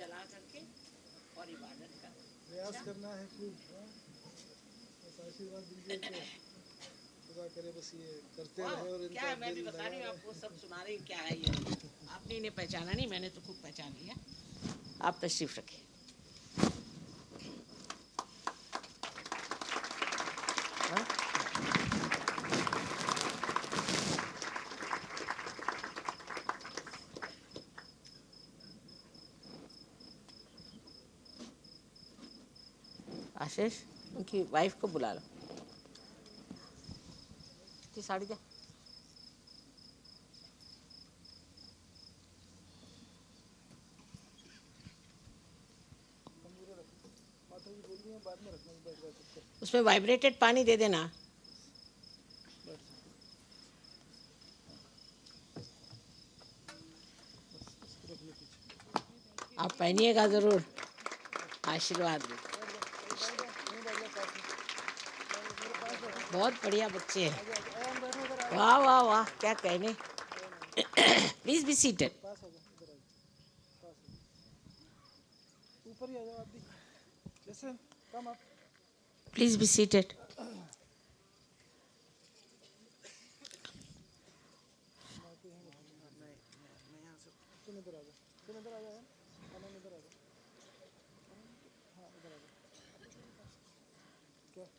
जला करके और इबादत कर। प्रयास करना है खूब, बस आशीर्वाद दीजिए तो खुदा करे बस ये करते रहे और क्या है, मैं भी बता रही हूँ आपको, सब सुना रही हूँ क्या है ये। आपने इन्हें पहचाना नहीं, मैंने तो खूब पहचान लिया। आप तशरीफ रखिए। आशीष, उनकी वाइफ को बुला लो। साड़ी दे। उसमें वाइब्रेटेड पानी दे देना। आप पहनिएगा जरूर, आशीर्वाद दे। बहुत बढ़िया बच्चे हैं, वाह वाह वाह, क्या कहने। Please be seated. ऊपर ही आ जाओ आप भी, जैसे कम आप। Please be seated.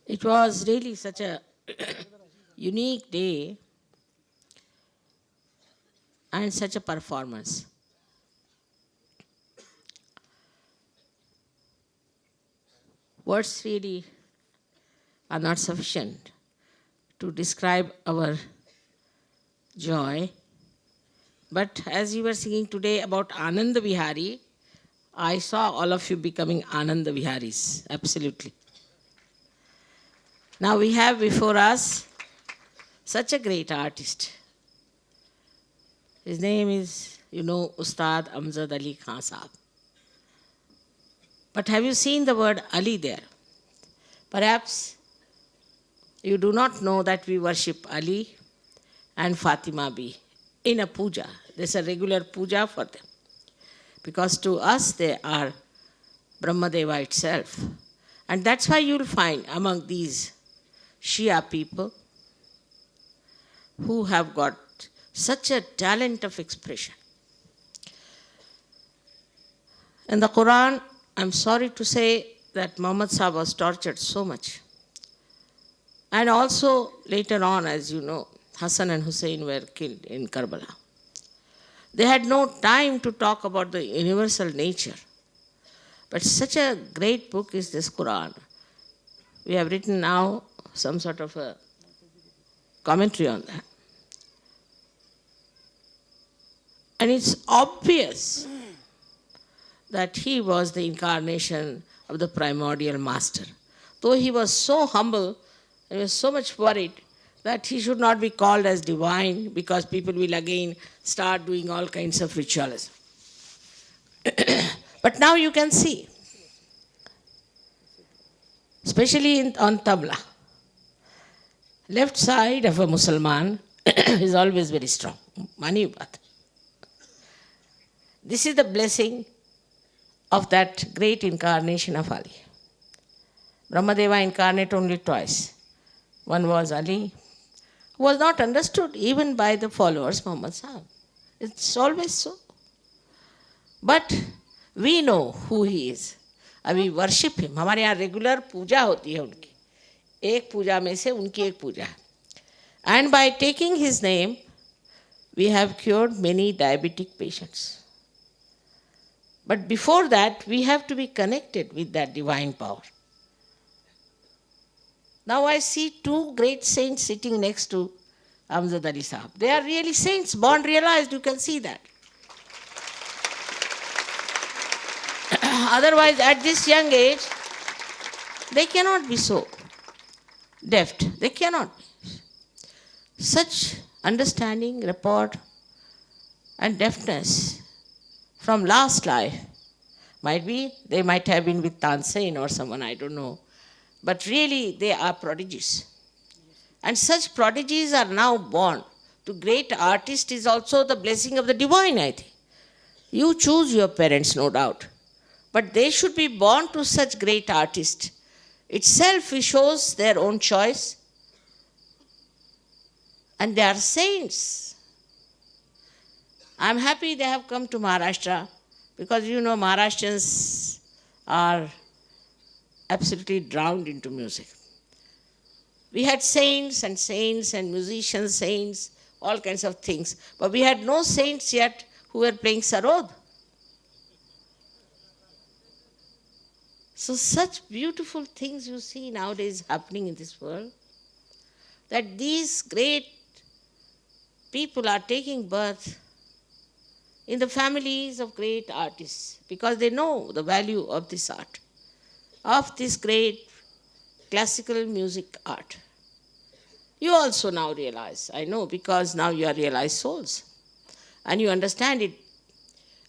It was really such a unique day and such a performance. Words really are not sufficient to describe our joy. But as you were singing today about Ananda Vihari, I saw all of you becoming Ananda Viharis, absolutely. Now we have before us such a great artist. His name is, Ustad Amjad Ali Khan Sahab. But have you seen the word Ali there? Perhaps you do not know that we worship Ali and Fatima Bi in a puja. There's a regular puja for them. Because to us they are Brahmadeva itself. And that's why you'll find among these Shia people who have got such a talent of expression. In the Quran, I'm sorry to say that Muhammad Sahib was tortured so much. And also later on, as you know, Hassan and Hussein were killed in Karbala. They had no time to talk about the universal nature. But such a great book is this Quran. We have written now some sort of a commentary on that. And it's obvious that he was the incarnation of the primordial master. Though he was so humble, he was so much worried that he should not be called as divine because people will again start doing all kinds of ritualism. But now you can see, especially on tabla, left side of a Mussalman is always very strong. Mani baat. This is the blessing of that great incarnation of Ali. Brahmadeva incarnate only twice. One was Ali, who was not understood even by the followers Muhammad Sahib. It's always so. But we know who he is. And we worship him. हमारे यहाँ regular पूजा होती है उनकी. एक पूजा में से उनकी एक पूजा. And by taking his name, we have cured many diabetic patients. But before that, we have to be connected with that divine power. Now I see two great saints sitting next to Amjad Ali Sahab. They are really saints, born realized, you can see that. Otherwise, at this young age, they cannot be so deft. They cannot be. Such understanding, rapport, and deftness from last life. Might be, they might have been with Tansen or someone, I don't know. But really, they are prodigies. And such prodigies are now born. To great artists is also the blessing of the divine, I think. You choose your parents, no doubt. But they should be born to such great artists. Itself shows their own choice. And they are saints. I'm happy they have come to Maharashtra because you know Maharashtrians are absolutely drowned into music. We had saints and musicians, saints, all kinds of things. But we had no saints yet who were playing sarod. So such beautiful things you see nowadays happening in this world, that these great people are taking birth in the families of great artists because they know the value of this art, of this great classical music art. You also now realize, I know, because now you are realized souls and you understand it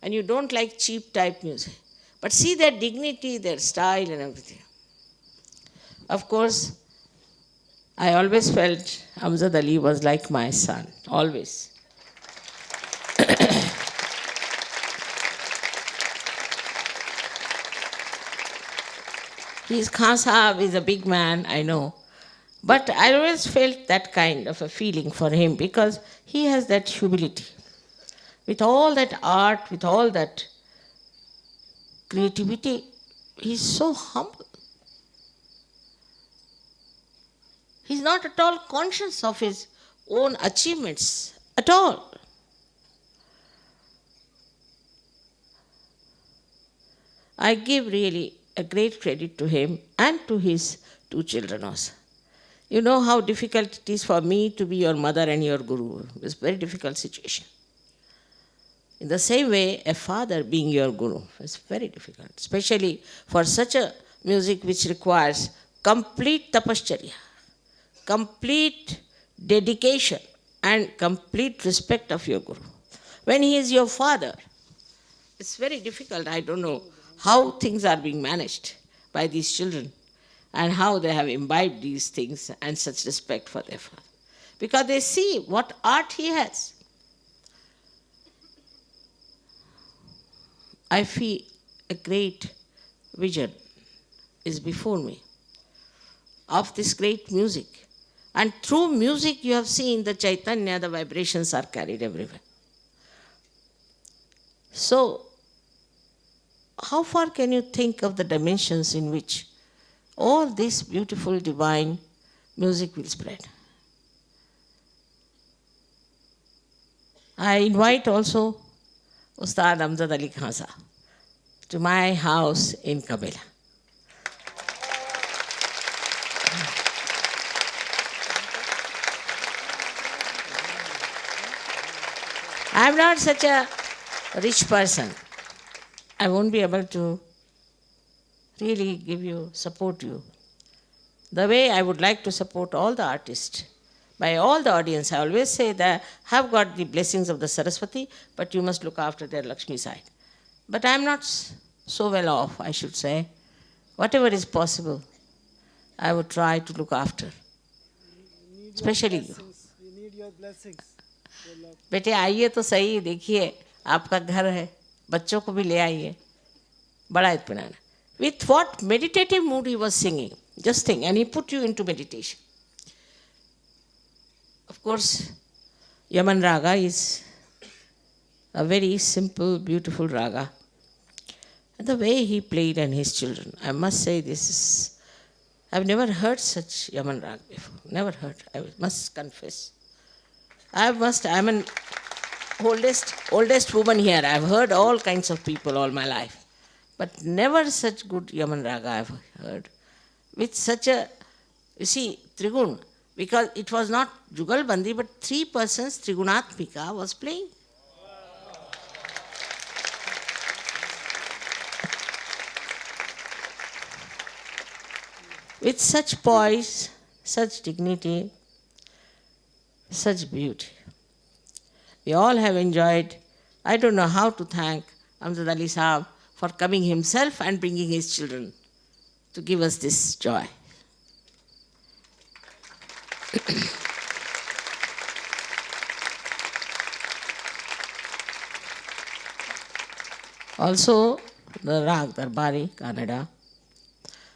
and you don't like cheap type music. But see their dignity, their style and everything. Of course, I always felt Amjad Ali was like my son, always. He's Khan Sahab, he's a big man, I know. But I always felt that kind of a feeling for him because he has that humility. With all that art, with all that creativity, he's so humble. He's not at all conscious of his own achievements, at all. I give really a great credit to him and to his two children also. You know how difficult it is for me to be your mother and your guru. It's a very difficult situation. In the same way, a father being your guru is very difficult, especially for such a music which requires complete tapascharya, complete dedication and complete respect of your guru. When he is your father, it's very difficult. I don't know how things are being managed by these children and how they have imbibed these things and such respect for their father. Because they see what art he has. I feel a great vision is before me of this great music. And through music you have seen the Chaitanya, the vibrations are carried everywhere. So, how far can you think of the dimensions in which all this beautiful divine music will spread? I invite also Ustad Amjad Ali Khan Sahab to my house in Kabila. I am not such a rich person. I won't be able to really give you, support you. The way I would like to support all the artists, by all the audience, I always say that have got the blessings of the Saraswati, but you must look after their Lakshmi side. But I am not so well off, I should say. Whatever is possible, I would try to look after. Especially you. We need your blessings. बेटे आइए तो सही, देखिए आपका घर है, बच्चों को भी ले आइए, बड़ा इत्मीनान. With what meditative mood he was singing, just think, and he put you into meditation. Of course, Yaman Raga is a very simple, beautiful raga. And the way he played and his children, I must say this is, I've never heard such Yaman Raga before, never heard, I must confess. I'm an oldest woman here. I've heard all kinds of people all my life. But never such good Yaman Raga I've heard. With such a, you see, Trigun, because it was not Jugal Bandi, but 3 persons, Trigunatmika was playing. With such poise, such dignity, such beauty. We all have enjoyed. I don't know how to thank Amjad Ali Sahab for coming himself and bringing his children to give us this joy. Also, the Rag Darbari, Kannada,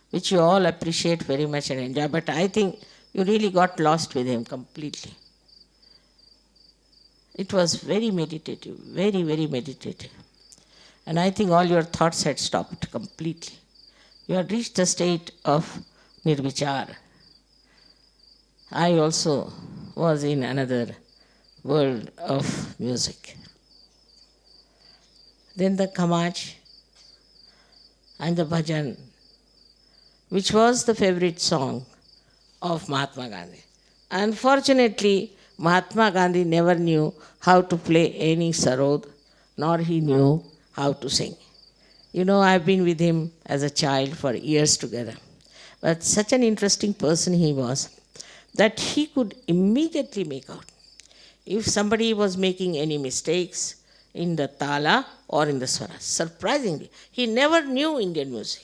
which you all appreciate very much and enjoy, but I think you really got lost with him completely. It was very meditative, very, very meditative. And I think all your thoughts had stopped completely. You had reached a state of nirvichar. I also was in another world of music. Then the Kamaj and the Bhajan, which was the favorite song of Mahatma Gandhi. Unfortunately, Mahatma Gandhi never knew how to play any sarod, nor he knew how to sing. You know, I've been with him as a child for years together. But such an interesting person he was that he could immediately make out if somebody was making any mistakes in the tala or in the swara. Surprisingly, he never knew Indian music.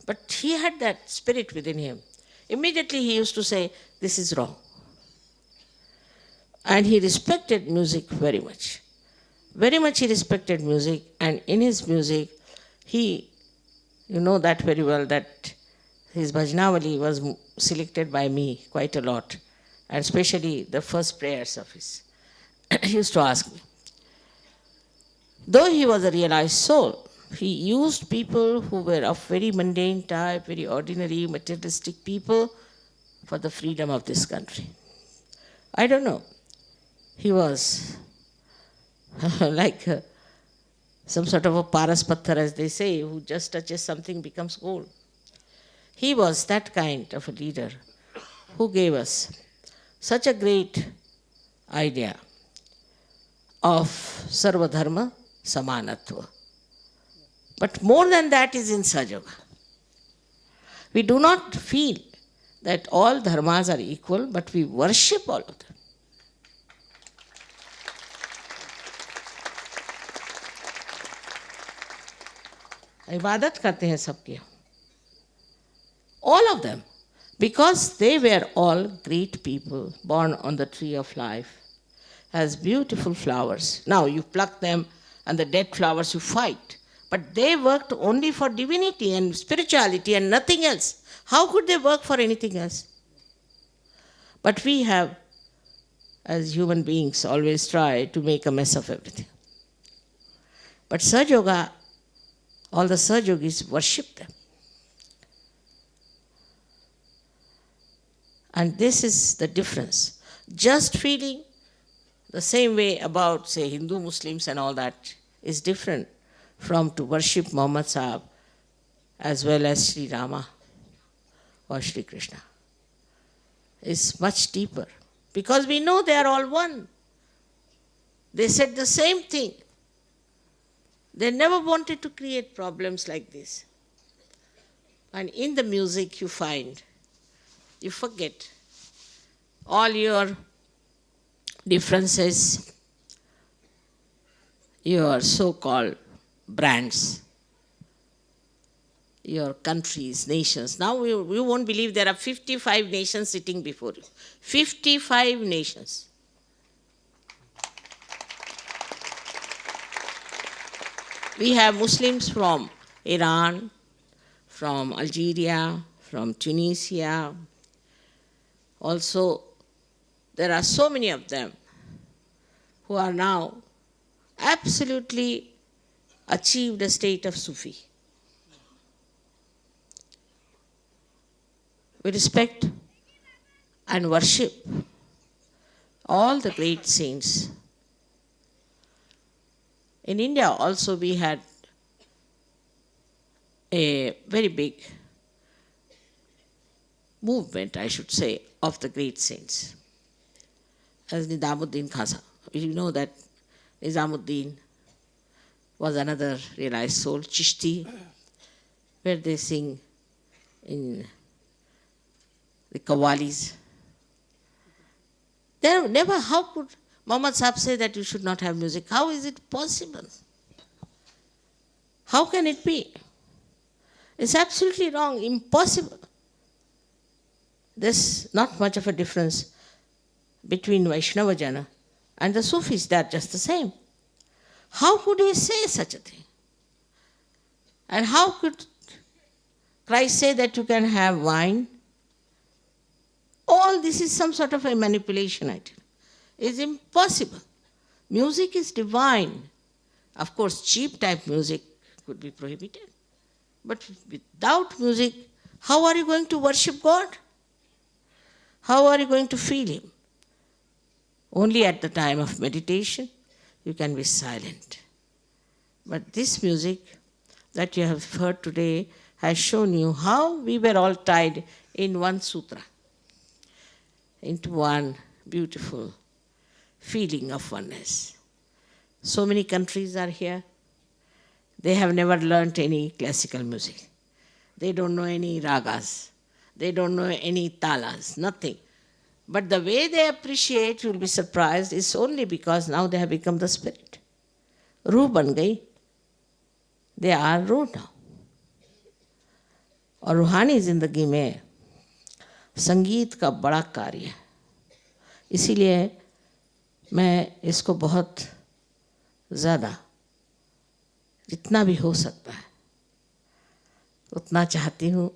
But he had that spirit within him. Immediately he used to say, this is wrong. And he respected music very much. Very much he respected music, and in his music, you know that very well, that his Bhajnavali was selected by me quite a lot, and especially the first prayers of his. He used to ask me. Though he was a realized soul, he used people who were of very mundane type, very ordinary, materialistic people for the freedom of this country. I don't know. He was like some sort of a paras patthar, as they say, who just touches something becomes gold. He was that kind of a leader who gave us such a great idea of Sarva Dharma Samanatva. But more than that is in Sahaja. We do not feel that all dharmas are equal, but we worship all of them. इबादत करते हैं सबकी, all of them, because they were all great people born on the tree of life as beautiful flowers. Now you pluck them and the dead flowers you fight, but they worked only for divinity and spirituality and nothing else. How could they work for anything else? But we have, as human beings, always try to make a mess of everything. But Sahaja Yoga, all the Sahaja Yogis worship them. And this is the difference. Just feeling the same way about, say, Hindu, Muslims and all that is different from to worship Muhammad Sahib as well as Sri Rama or Sri Krishna. It's much deeper because we know they are all one. They said the same thing. They never wanted to create problems like this. And in the music you find, you forget all your differences, your so-called brands, your countries, nations. Now you won't believe there are 55 nations sitting before you. 55 nations. We have Muslims from Iran, from Algeria, from Tunisia. Also, there are so many of them who are now absolutely achieved a state of Sufi. We respect and worship all the great saints. In India also we had a very big movement, I should say, of the great saints. As Nizamuddin Khaza. You know that Nizamuddin was another realized soul, Chishti, where they sing in the Qawwalis. Never, how could Muhammad Sahib say that you should not have music? How is it possible? How can it be? It's absolutely wrong, impossible. There's not much of a difference between Vaishnava Jana and the Sufis. They're just the same. How could he say such a thing? And how could Christ say that you can have wine? All this is some sort of a manipulation, I tell you. It's impossible. Music is divine. Of course, cheap type music could be prohibited. But without music, how are you going to worship God? How are you going to feel Him? Only at the time of meditation, you can be silent. But this music that you have heard today has shown you how we were all tied in one sutra, into one beautiful feeling of oneness. So many countries are here. They have never learnt any classical music. They don't know any ragas. They don't know any talas, nothing. But the way they appreciate, you will be surprised, is only because now they have become the spirit. रूह बन गई. They are रूह now. और रूहानी जिंदगी में संगीत का बड़ा कार्य है. इसीलिए मैं इसको बहुत ज़्यादा जितना भी हो सकता है उतना चाहती हूँ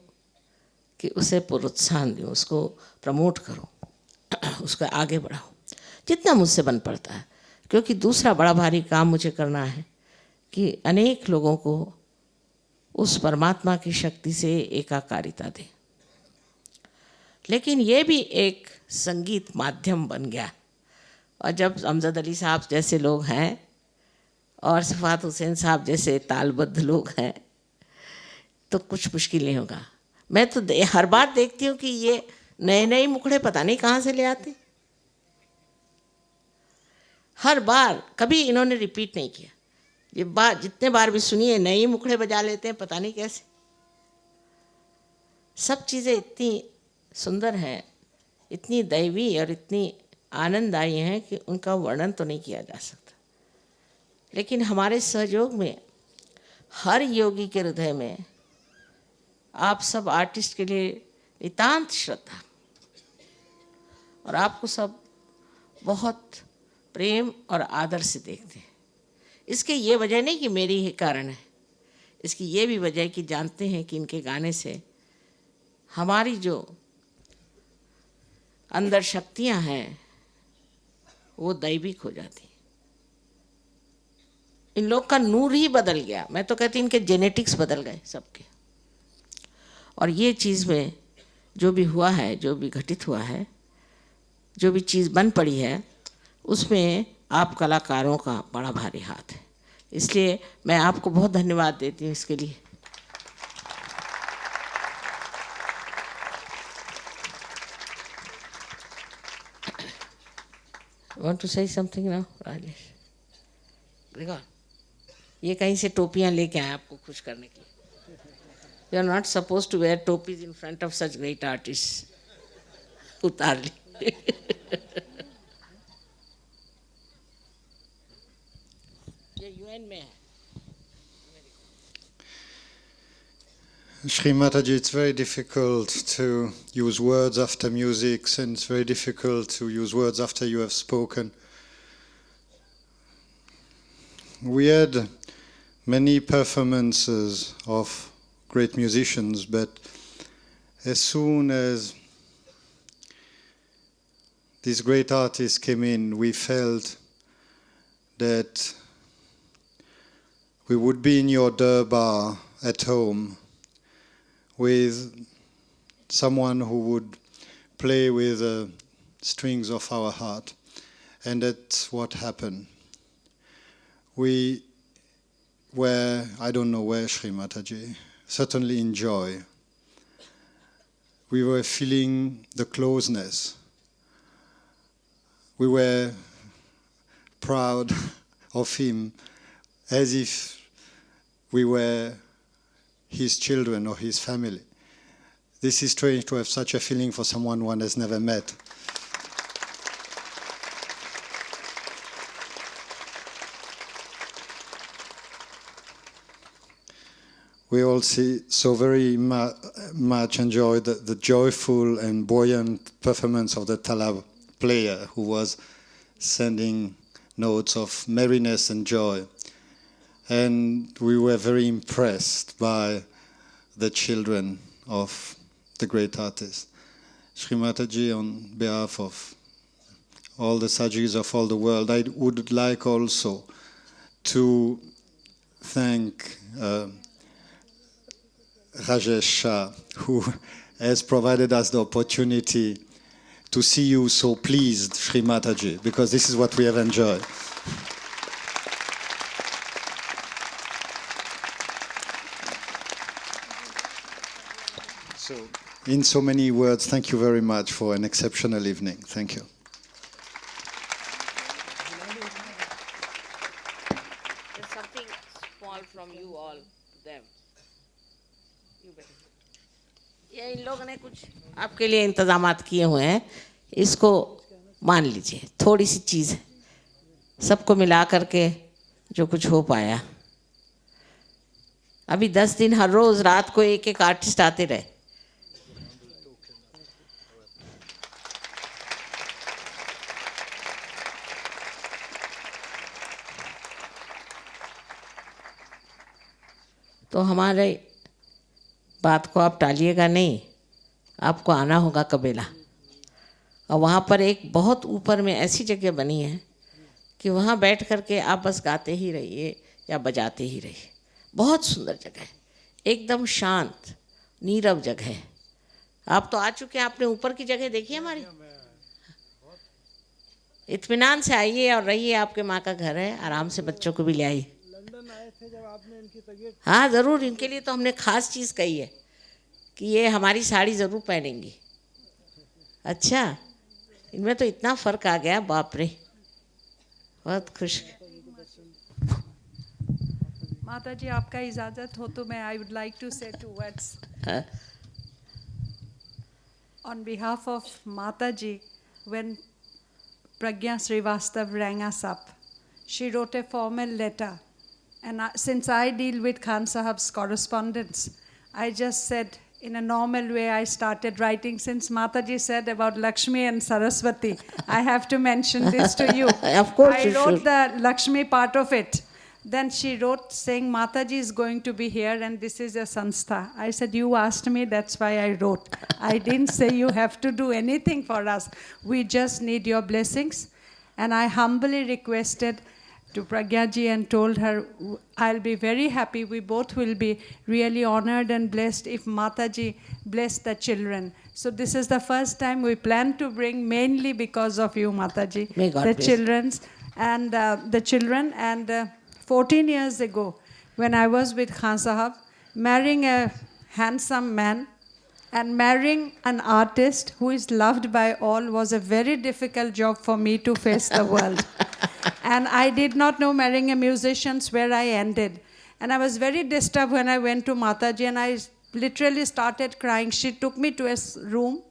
कि उसे प्रोत्साहन दूँ, उसको प्रमोट करूँ, उसको आगे बढ़ाऊँ जितना मुझसे बन पड़ता है. क्योंकि दूसरा बड़ा भारी काम मुझे करना है कि अनेक लोगों को उस परमात्मा की शक्ति से एकाकारिता दें. लेकिन ये भी एक संगीत माध्यम बन गया. और जब अमजद अली साहब जैसे लोग हैं और सफ़ात हुसैन साहब जैसे तालबद्ध लोग हैं तो कुछ मुश्किल नहीं होगा. मैं तो हर बार देखती हूँ कि ये नए नए मुखड़े पता नहीं कहाँ से ले आते. हर बार कभी इन्होंने रिपीट नहीं किया. ये बात जितने बार भी सुनिए नए मुखड़े बजा लेते हैं, पता नहीं कैसे. सब चीज़ें इतनी सुंदर हैं, इतनी दैवी और इतनी आनंददायी हैं कि उनका वर्णन तो नहीं किया जा सकता. लेकिन हमारे सहयोग में हर योगी के हृदय में आप सब आर्टिस्ट के लिए नितांत श्रद्धा, और आपको सब बहुत प्रेम और आदर से देखते हैं. इसके ये वजह नहीं कि मेरी ही कारण है, इसकी ये भी वजह है कि जानते हैं कि इनके गाने से हमारी जो अंदर शक्तियां हैं वो दैविक हो जाती. इन लोग का नूर ही बदल गया. मैं तो कहती इनके जेनेटिक्स बदल गए सबके. और ये चीज़ में जो भी हुआ है, जो भी घटित हुआ है, जो भी चीज़ बन पड़ी है, उसमें आप कलाकारों का बड़ा भारी हाथ है. इसलिए मैं आपको बहुत धन्यवाद देती हूँ इसके लिए. Want to say something now, Rajesh? देखो, ये कहीं से टोपियाँ लेके आए आपको खुश करने के लिए. You are not supposed to wear topis in front of such great artists. उतार ली. ये UN में है. Shree Mataji, it's very difficult to use words after music, and it's very difficult to use words after you have spoken. We had many performances of great musicians, but as soon as these great artists came in, we felt that we would be in your Durbar at home with someone who would play with the strings of our heart. And that's what happened. We were, I don't know where, Shree Mataji, certainly in joy. We were feeling the closeness. We were proud of him as if we were his children or his family. This is strange to have such a feeling for someone one has never met. We all so very much enjoyed the joyful and buoyant performance of the tala player who was sending notes of merriness and joy. And we were very impressed by the children of the great artist. Shree Mataji, on behalf of all the Sajis of all the world, I would like also to thank Rajesh Shah, who has provided us the opportunity to see you so pleased, Shree Mataji, because this is what we have enjoyed. So, in so many words, thank you very much for an exceptional evening. Thank you. There's something small from you all to them. You better. ये इन लोगों ने कुछ आपके लिए इंतजामात किए हुए हैं, इसको मान लीजिए, थोड़ी सी चीज़ है, सबको मिला करके जो कुछ हो पाया. अभी 10 दिन हर रोज़ रात को एक एक आर्टिस्ट आते रहे. तो हमारे बात को आप टालिएगा नहीं, आपको आना होगा कबेला. और वहाँ पर एक बहुत ऊपर में ऐसी जगह बनी है कि वहाँ बैठ कर के आप बस गाते ही रहिए या बजाते ही रहिए. बहुत सुंदर जगह है, एकदम शांत नीरव जगह है. आप तो आ चुके हैं, आपने ऊपर की जगह देखी है हमारी. इत्मीनान से आइए और रहिए, आपके माँ का घर है, आराम से बच्चों को भी ले आइए. लंदन आए थे जब आपने इनकी तबीयत हाँ ज़रूर, इनके लिए तो हमने ख़ास चीज़ कही है कि ये हमारी साड़ी ज़रूर पहनेंगी. अच्छा, इनमें तो इतना फ़र्क आ गया, बाप रे, बहुत खुश. माता जी, आपका इजाज़त हो तो मैं आई वुड लाइक टू से 2 words. On behalf of Mataji, when Pragya Srivastav rang us up, she wrote a formal letter. And since I deal with Khan Sahab's correspondence, I just said, in a normal way, I started writing. Since Mataji said about Lakshmi and Saraswati, I have to mention this to you. Of course I you wrote should. the Lakshmi part of it. Then she wrote saying, Mataji is going to be here and this is a sanstha. I said, you asked me, that's why I wrote. I didn't say you have to do anything for us. We just need your blessings. And I humbly requested to Pragya ji and told her, I'll be very happy. We both will be really honored and blessed if Mataji bless the children. So this is the first time we plan to bring, mainly because of you, Mataji, May God the bless. children. And 14 years ago, when I was with Khan Sahab, marrying a handsome man and marrying an artist who is loved by all was a very difficult job for me to face the world. And I did not know marrying a musician where I ended. And I was very disturbed when I went to Mataji and I literally started crying. She took me to a room.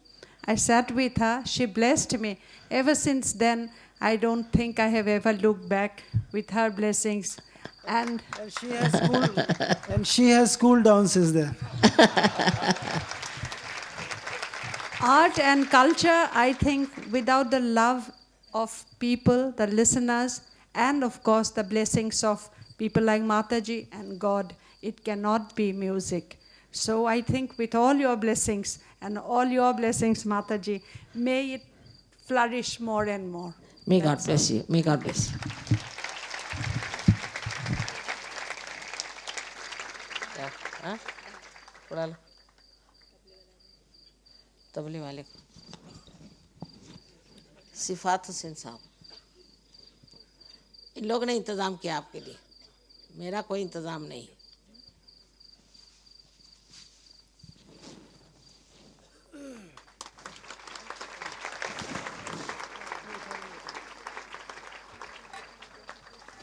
I sat with her. She blessed me. Ever since then, I don't think I have ever looked back with her blessings. And she has cooled down since then. art and culture, I think, without the love of people, the listeners, and of course the blessings of people like Mataji and God, it cannot be music. So I think with all your blessings and all your blessings, Mataji, may it flourish more and more. May God bless you. May God bless you. हाँ? उड़ा लो तबले वाले को. सिफात हुसैन साहब, इन लोगों ने इंतज़ाम किया आपके लिए, मेरा कोई इंतज़ाम नहीं.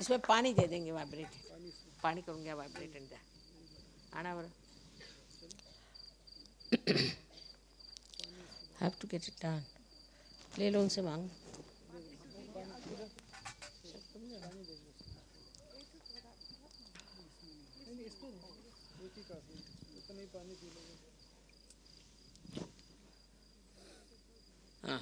इसमें पानी दे देंगे, वाइब्रेट पानी करूँगा, वाइब्रेट एंड आना बड़ा. Have to get it done. ले लो, उनसे मांगो. हाँ,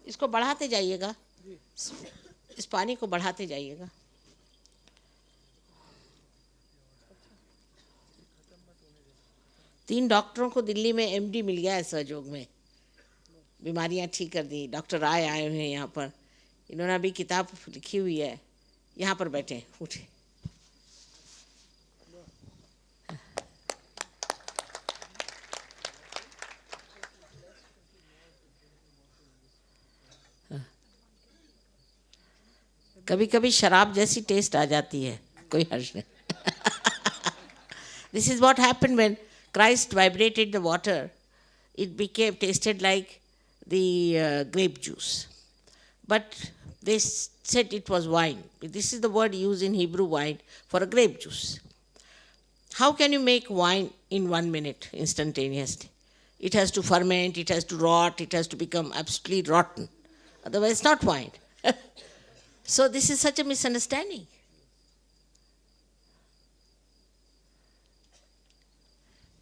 इसको बढ़ाते जाइएगा, इस पानी को बढ़ाते जाइएगा। तीन डॉक्टरों को दिल्ली में एमडी मिल गया है सहयोग में, बीमारियां ठीक कर दी। डॉक्टर राय आए हुए हैं यहाँ पर, इन्होंने अभी किताब लिखी हुई है। यहाँ पर बैठे, उठे। कभी कभी शराब जैसी टेस्ट आ जाती है, कोई हर्ष नहीं। This is what happened when Christ vibrated the water. It became tasted like the grape juice. But they said it was wine. This is the word used in Hebrew, wine, for a grape juice. How can you make wine in 1 minute instantaneously? It has to ferment, it has to rot, it has to become absolutely rotten. Otherwise, it's not wine. So this is such a misunderstanding.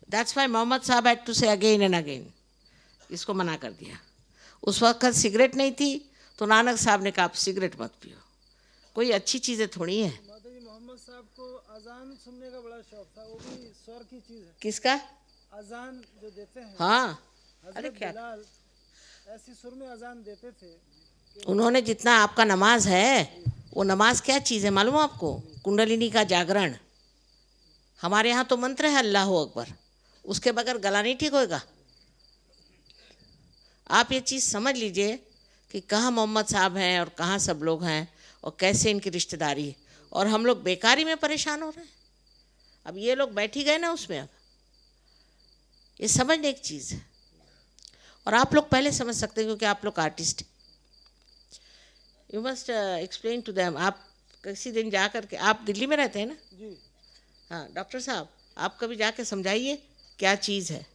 That's why Muhammad Sahab had to say again and again. इसको मना कर दिया। उस वक्त cigarette नहीं थी तो नानक साहब ने कहा आप सिगरेट मत पियो। कोई अच्छी चीज़ें थोड़ी हैं। माता जी, मोहम्मद साहब को अजान सुनने का बड़ा शौक था, वो भी स्वर की चीज़ है। किसका? अजान जो देते हैं। हाँ, अरे हज़रत क्या बिलाल ऐसी सुर में अजान देते थे। उन्होंने जितना आपका नमाज है, वो नमाज क्या चीज़ है मालूम है आपको? कुंडलिनी का जागरण। हमारे यहाँ तो मंत्र है अल्लाह अकबर, उसके बगैर गला नहीं ठीक होएगा। आप ये चीज़ समझ लीजिए कि कहाँ मोहम्मद साहब हैं और कहाँ सब लोग हैं और कैसे इनकी रिश्तेदारी है, और हम लोग बेकारी में परेशान हो रहे हैं। अब ये लोग बैठ ही गए ना उसमें। अब ये समझने एक चीज़ है, और आप लोग पहले समझ सकते हैं क्योंकि आप लोग artist. You must explain to them. आप किसी दिन जा कर के, आप दिल्ली में रहते हैं ना? जी हाँ डॉक्टर साहब, आप कभी जाके समझाइए क्या चीज़ है।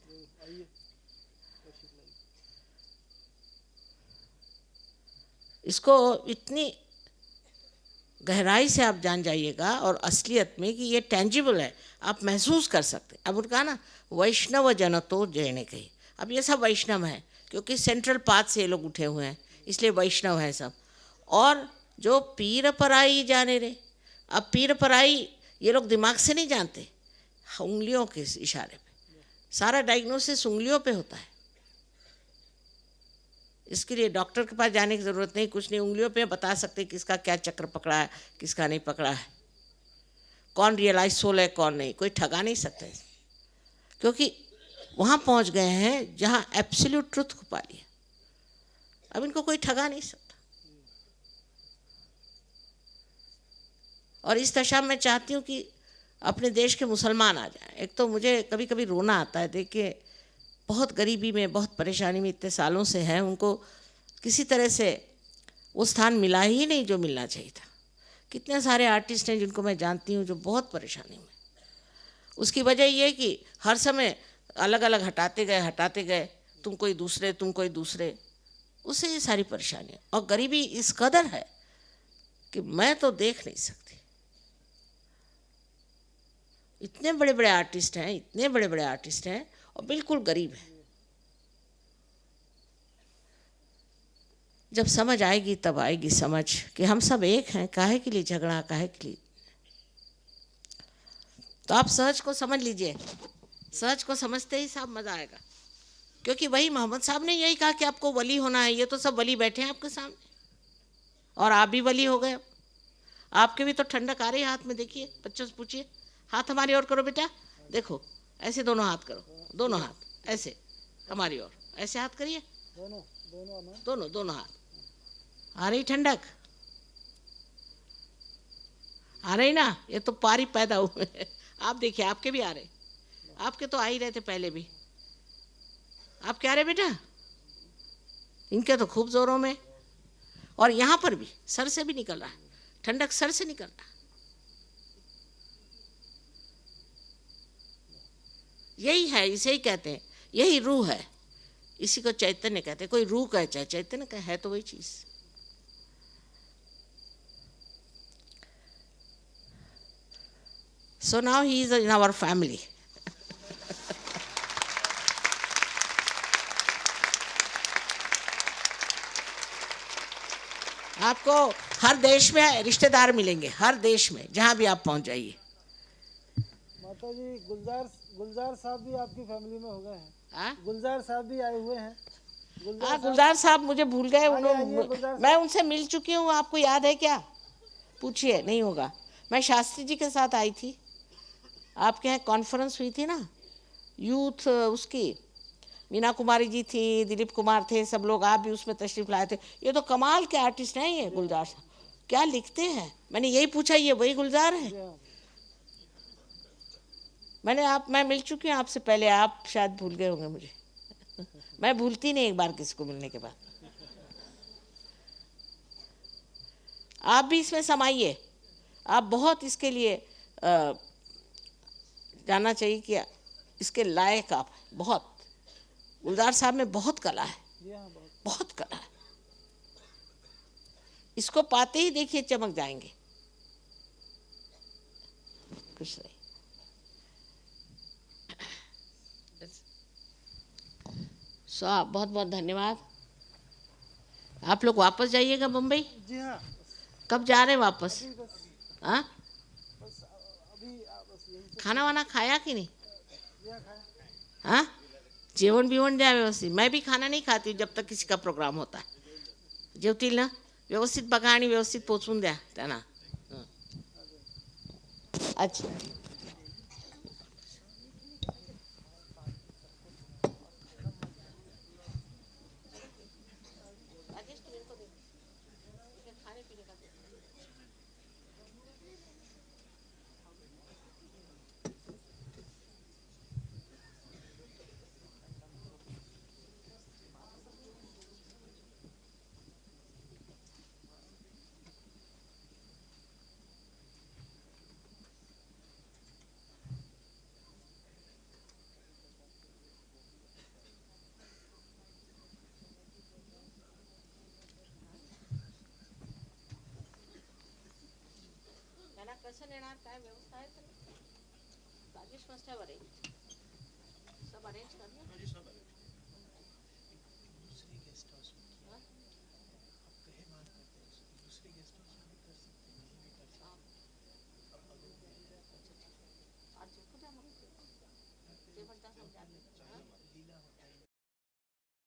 इसको इतनी गहराई से आप जान जाइएगा और असलियत में कि ये टेंजिबल है, आप महसूस कर सकते। अब उनका ना वैष्णव जन तो जैने कही। अब ये सब वैष्णव हैं क्योंकि सेंट्रल पाथ से ये लोग उठे हुए हैं, इसलिए वैष्णव हैं सब। और जो पीर पराई जाने रे, अब पीर पराई ये लोग दिमाग से नहीं जानते, उंगलियों के इशारे पे। सारा डायग्नोसिस उंगलियों पे होता है। इसके लिए डॉक्टर के पास जाने की ज़रूरत नहीं, कुछ नहीं, उंगलियों पे बता सकते किसका क्या चक्र पकड़ा है, किसका नहीं पकड़ा है, कौन रियलाइज सोल है कौन नहीं। कोई ठगा नहीं सकता है, क्योंकि वहाँ पहुँच गए हैं जहाँ एब्सोल्यूट ट्रुथ को पा लिया। अब इनको कोई ठगा नहीं सकता। और इस दशा में चाहती हूँ कि अपने देश के मुसलमान आ जाएं। एक तो मुझे कभी कभी रोना आता है, देखिए बहुत गरीबी में, बहुत परेशानी में इतने सालों से हैं, उनको किसी तरह से वो स्थान मिला ही नहीं जो मिलना चाहिए था। कितने सारे आर्टिस्ट हैं जिनको मैं जानती हूँ जो बहुत परेशानी में। उसकी वजह ये कि हर समय अलग अलग हटाते गए, तुम कोई दूसरे, उससे ये सारी परेशानी। और गरीबी इस कदर है कि मैं तो देख नहीं सकती। इतने बड़े बड़े आर्टिस्ट हैं और बिल्कुल गरीब है। जब समझ आएगी तब आएगी समझ कि हम सब एक हैं, काहे के लिए झगड़ा, काहे के लिए। तो आप सहज को समझ लीजिए, सहज को समझते ही सब मज़ा आएगा। क्योंकि वही मोहम्मद साहब ने यही कहा कि आपको वली होना है। ये तो सब वली बैठे हैं आपके सामने, और आप भी वली हो गए। आपके भी तो ठंडक आ रही है हाथ में, देखिए, बच्चों से पूछिए। हाथ हमारी ओर करो बेटा, देखो ऐसे दोनों हाथ करो, दोनों हाथ ऐसे हमारी ओर, ऐसे हाथ करिए, दोनों हाथ। आ रही ठंडक, आ रही ना? ये तो पारी पैदा हुए। आप देखिए, आपके भी आ रहे, आपके तो आ ही रहे थे पहले भी। आप क्या रहे बेटा? इनके तो खूब जोरों में, और यहाँ पर भी सर से भी निकल रहा है, ठंडक सर से निकल रहा है। यही है, इसे ही कहते हैं, यही रूह है, इसी को चैतन्य कहते हैं। कोई रूह कहे चाहे चैतन्य कहे, है तो वही चीज। So now he is in our family. आपको हर देश में रिश्तेदार मिलेंगे, हर देश में, जहाँ भी आप पहुँच जाइए। माता जी गुलजार साहब भी आपकी फैमिली में हो गए हैं। हाँ? गुलजार साहब भी आए हुए हैं। गुलजार साहब मुझे भूल गए, आइए, उन्होंने, गुलजार मैं उनसे मिल चुकी हूँ, आपको याद है क्या? पूछिए, नहीं होगा। मैं शास्त्री जी के साथ आई थी, आपके यहाँ कॉन्फ्रेंस हुई थी ना यूथ उसकी, मीना कुमारी जी थी, दिलीप कुमार थे, सब लोग, आप भी उसमें तशरीफ लाए थे। ये तो कमाल के आर्टिस्ट हैं ये गुलजार साहब, क्या लिखते हैं। मैंने यही पूछा, ये वही गुलजार है? मैं मिल चुकी हूँ आपसे पहले, आप शायद भूल गए होंगे मुझे। मैं भूलती नहीं एक बार किसी को मिलने के बाद। आप भी इसमें समाइए, आप बहुत इसके लिए जानना चाहिए कि इसके लायक आप बहुत। गुलजार साहब में बहुत कला है, बहुत कला है। इसको पाते ही देखिए चमक जाएंगे। कुछ नहीं। आप बहुत बहुत धन्यवाद। आप लोग वापस जाइएगा मुंबई? जी हाँ, कब जा रहे हैं वापस? हाँ, बस अभी बस यही खाना वाना खाया कि नहीं? खाया। हाँ, जेवण बिवण जाए व्यवस्थित। मैं भी खाना नहीं खाती जब तक किसी का प्रोग्राम होता है। जेवतील ना व्यवस्थित बघा आणि व्यवस्थित पोचवून द्या त्यांना. अच्छा, कसं नेणार, काय व्यवस्था आहे? राजेश मस्ट हॅव अरेंज, सब अरेंज कर.